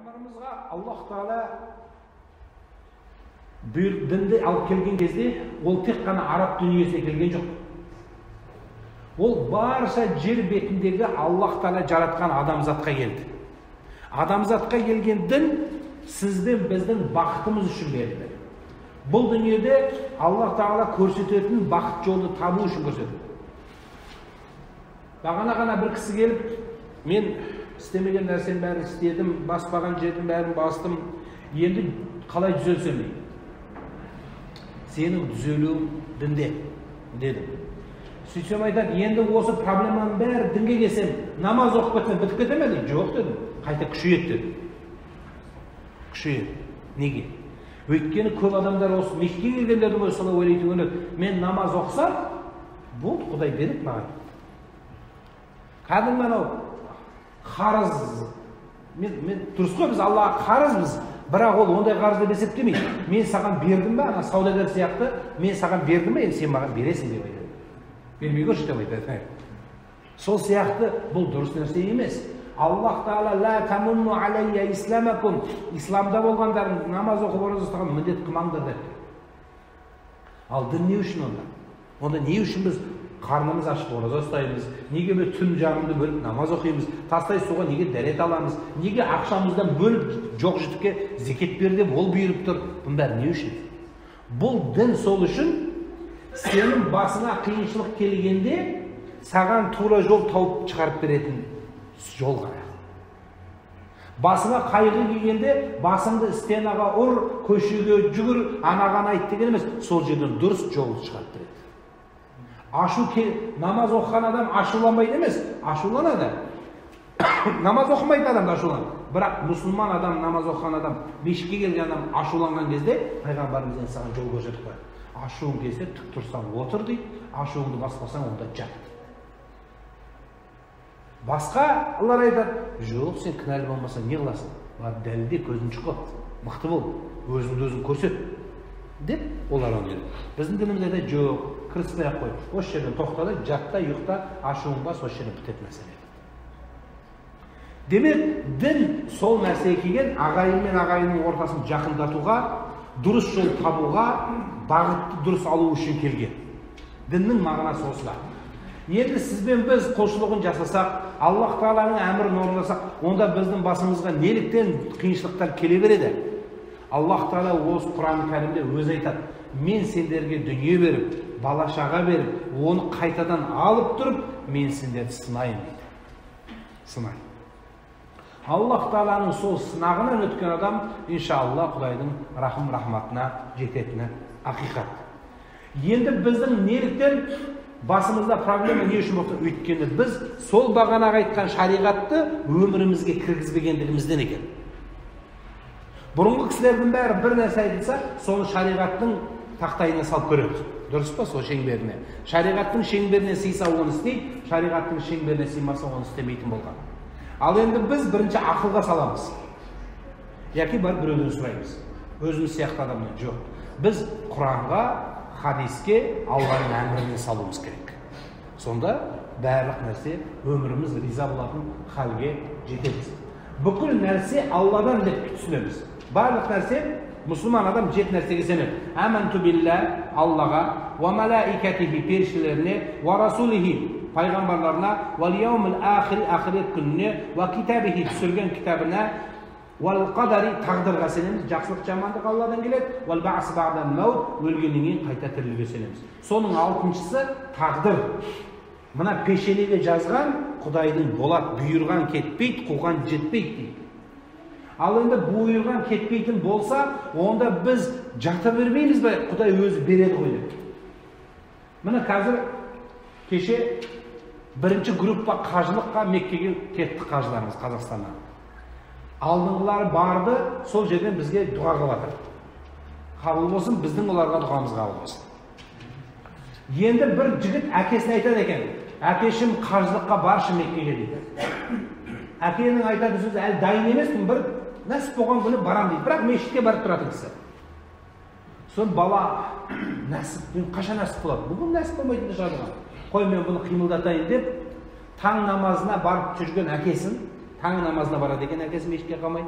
Пайғамбарымызға Аллах Тағала дінді алып келген кезде ол тек қана араб дүниесіне келген жоқ. Ол барша жер бетіндегі Аллах Тағала жаратқан адамзатқа келді. Адамзатқа келген дін сіздің біздің бақытымыз үшін берілді. Бұл дүниеде Аллах Тағала көрсететін бақыт жолды табу үшін көрсетеді. Бағана ғана бір кісі келіп, мен істемеген нәрсенің бәрін істедім, баспаған жердің бәрін бастым, енді қалай түзелсем дейді. Сенің түзелуің дінде, дедім. Сөйтсем айтады, енді осы проблеманың бәрі дінге келсем, намаз оқып кетсем бітіп кете ме дейді. Жоқ дедім, қайта күшейеді деді. Күшейеді. Неге? Өйткені көп адамдар осы меккеге келгендердің өзі солай ойлайтын көрінеді. Мен намаз оқысам, болды, Құдай береді маған. Кәдімгі анау қарыз, мен дұрыс қой, біз Аллаға қарызбыз, бірақ ол ондай қарыз деп есептемейді. Мен саған бердім ба, ана саудагер сияқты, мен саған бердім ба, енді сен маған бересің деп айтады. Бермей көрші деп айтады. Сол сияқты бұл дұрыс нәрсе емес. Аллах Тағала ла тамунну алайя исламакум, исламда болғандарын намаз оқып ораза ұстаған міндет қылмаңдар деп. Ал дін не үшін онда? Онда не үшін біз қарнымыз ашып ораза ұстаймыз, неге біз түн жарымды бөліп намаз оқимыз, тастай суға неге дәрет аламыз, неге ақшамыздан бөліп жоқ жітікке зекет бер деп ол бұйырып тұр? Бұның бәрі не үшін? Бұл дін сол үшін, сенің басыңа қиыншылық келгенде саған тура жол тауып шығарып беретін жол ғана. Басыңа қайғы келгенде басыңды стенаға ұр, көшеге жүгір, анаған айт деген емес, сол жерден дұрыс жол шығарып береді. Намаз оқыған адам ашуланбайды емес, ашуланады. Намаз оқымайды адам ашуланады. Бірақ мұсылман адам, намаз оқыған адам, мешітке келген адам ашуланған кезде пайғамбарымыз саған жол көрсетіп қояды. Ашуың келсе тік тұрсаң отыр дейді, ашуыңды баспасаң онда жат. Басқа алар айтады, жоқ, сен кінәлі болмасаң не қыласың? Дәлелде көзің шықпа, мықты бол, өзіңді өзің көрсет деп олар оны береді. Біздің дінімізде де жоқ, кіріспей-ақ қой, осы жерден тоқтады, жатта, ұйықта, ашуың бас, осы жерден бітетін мәселе. Демек, дін сол нәрсеге келген, ағайын мен ағайынның ортасын жақындатуға, дұрыс жол табуға, бағытты дұрыс алу үшін келген. Діннің мағынасы осыда. Енді сізбен біз құлшылығын жасасақ, Аллах Тағаланың әмірін орындасақ, онда біздің басымызға неліктен қиыншылықтар келе береді? Аллах Тағала осы Құран кәрімде өзі айтады, мен сендерге дүние беріп, бала шаға беріп, оны қайтадан алып тұрып, мен сендерді сынайын дейді. Сынайын. Аллах Тағаланың сол сынағынан өткен адам, иншалла, Құдайдың рахым-рахматына жететіні ақиқат. Енді біздің неліктен басымызда проблема не үшін болды? Өйткені біз сол бағанағы айтқан шариғатты өмірімізге кіргізбегендігімізден екен. Бұрынғы кісілердің бәрі бір нәрсе айтылса, соны шариғаттың тақтайына салып көреді. Дұрыс па, сол шеңберіне? Шариғаттың шеңберіне сыйса оны істейді, шариғаттың шеңберіне сыймаса оны істемейтін болған. Ал енді біз бірінші ақылға саламыз. Яки бар біреуден сұраймыз. Өзіміз сияқты адамнан жоқ. Біз Құранға, хадиске, Алланың әміріне салуымыз керек. Сонда барлық нәрсе өміріміз риза болатын халге жетеміз. Бүкіл нәрсе Алладан деп түсінеміз. Барлық нәрсе мұсылман адам жет нәрсеге сенеді. Аманту билля, Аллаға, ва малаикатихи, періштелеріне, ва расулихи, пайғамбарларына, вал яумил ахир, ахирет күніне, ва китабихи, түсірген кітабына, вал қадари, тағдырға сенеміз. Жақсылық жамандық Алладан келеді. Вал бa'с бa'дан маут, өлгеннен кейін қайта тірілуге сенеміз. Соның алтыншысы тағдыр. Мына пешенеге жазған Құдайдың болады, бұйырған кетпейді, қуған жетпейді дейді. Ал енді бұйырған кетпейтін болса, онда біз жата бермейміз бе, Құдай өзі береді ғой деп. Міне қазір кеше бірінші группа қажылыққа Меккеге кетті қажыларымыз Қазақстаннан. Алдыңғылары барды, сол жерден бізге дұға қылып. Қабыл болсын, біздің оларға дұғамыз қабыл болсын. Енді бір жігіт әкесіне айтады екен, әкешім қажылыққа баршы Меккеге дейді. Әкенің айтады сөз, әлі дайын емеспін, бір нәсіп болған күні барам дейді, бірақ мешітке барып тұратын кісі. Сон бала, нәсіп, қашан нәсіп болады? Бүгін нәсіп болмайтын шығады. Қой, мен бұны қимылдатайын деп, таң намазына барып жүрген әкесін, таң намазына барады екен әкесі мешітке қалмай,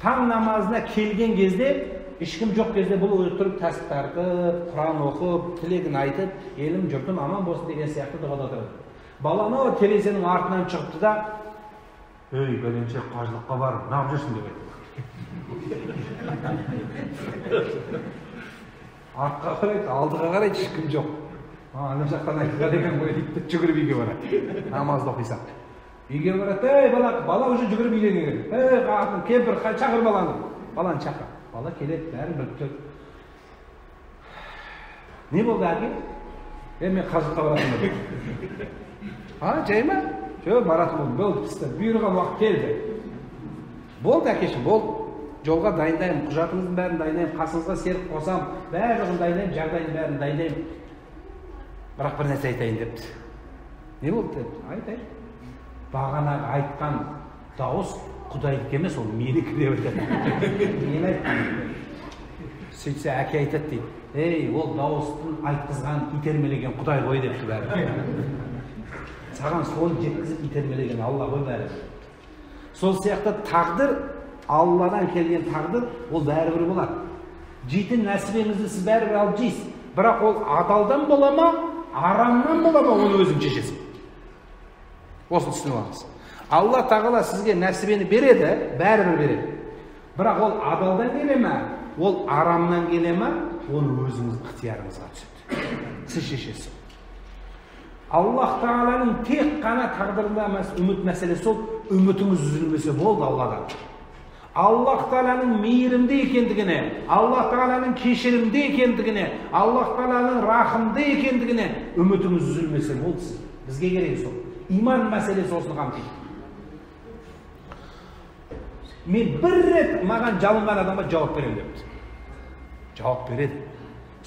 Таң намазына келген кезде, ешкім жоқ кезде бұл отырып тәсбih тартып, Құран оқып, тілегін айтып, елім жұртым аман болсын деген сияқты дұғада отырады. Баланы терезенің артынан шығыпты да, "Ей, бәленше қажылыққа бар, не қылып жүрсің?" деп айтты. Артқа қарайды, алдыға қарайды, ешкім жоқ. Ана жақтан айтқан екен ғой дейді, жүгіріп үйге барады. Намазды оқисақ. Үйге барады, "Ей, бала уже жүгіріп үйден келген. Ей, қатын, кемпір, шақыр баланы." Баланы шақыр. Бала келеді, бәрін біліп тұр. Не болды әке? Мен қажылыққа баратынмын деді. Жай ма? Жоқ, баратынмын. Болды, пісті. Бұйырған уақыт келді. Болды әкешім, болды. Жолға дайындаймын, құжатыңыздың бәрін дайындаймын, қасыңызға серік қосам, бәрін дайындаймын, жағдайын бәрін дайындаймын. Бірақ бір нәрсе айтайын депті. Не болды депті? Айтайын. Бағанағы айтқан дауыс Құдайдікі емес, ол менікі деп айтады. Мен айттым. Сөйтсе әке айтады дейді. "Ей, ол дауыстың айтқызған, итермелеген Құдай ғой" депті бәрі. Саған соны жеткізіп итермелеген Алла ғой бәрі. Сол сияқты тағдыр, Алладан келген тағдыр, ол бәрібір болады. Жейтін нәсібеңізді сіз бәрібір алып жейсіз. Бірақ ол адалдан бола ма, арамнан бола ма, оны өзің шешесің. Осыны түсініп алыңыз. Алла тағала сізге нәсібені береді, бәрібір береді. Бірақ ол адалдан келе ме, ол арамнан келе ме, оны өзіңіз ықтиярыңызға түседі. Сіз шешесіз. Аллах тағаланың тек қана тағдырында үміт мәселесі сол, үмітіңіз үзілмесе болды Алладан. Аллах тағаланың мейірімді екендігіне, Аллах тағаланың кешірімді екендігіне, Аллах тағаланың рахымды екендігіне үмітіңіз үзілмесе болды сіз. Бізге керек сол. Иман мәселесі осыны қамтиды. Мен бір рет маған жалынған адамға жауап беремін депті. Жауап береді.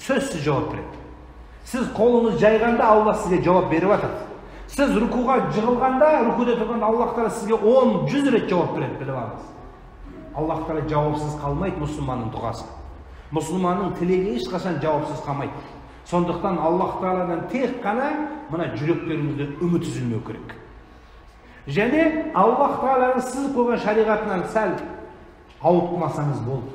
Сөзсіз жауап береді. Сіз қолыңыз жайғанда Алла сізге жауап беріп жатады. Сіз рүкуға жығылғанда, рүкуде тұрғанда Аллах тағала сізге 10-100 рет жауап береді, біліп алыңыз. Аллах тағала жауапсыз қалмайды мұсылманның дұғасы. Мұсылманның тілегі ешқашан жауапсыз қалмайды. Сондықтан Аллах тағаладан тек қана мына жүректеріңізде үміт үзілмеу керек. Және Аллах тағаланың сіз қойған шариғатынан сәл ауытқымасаңыз болды.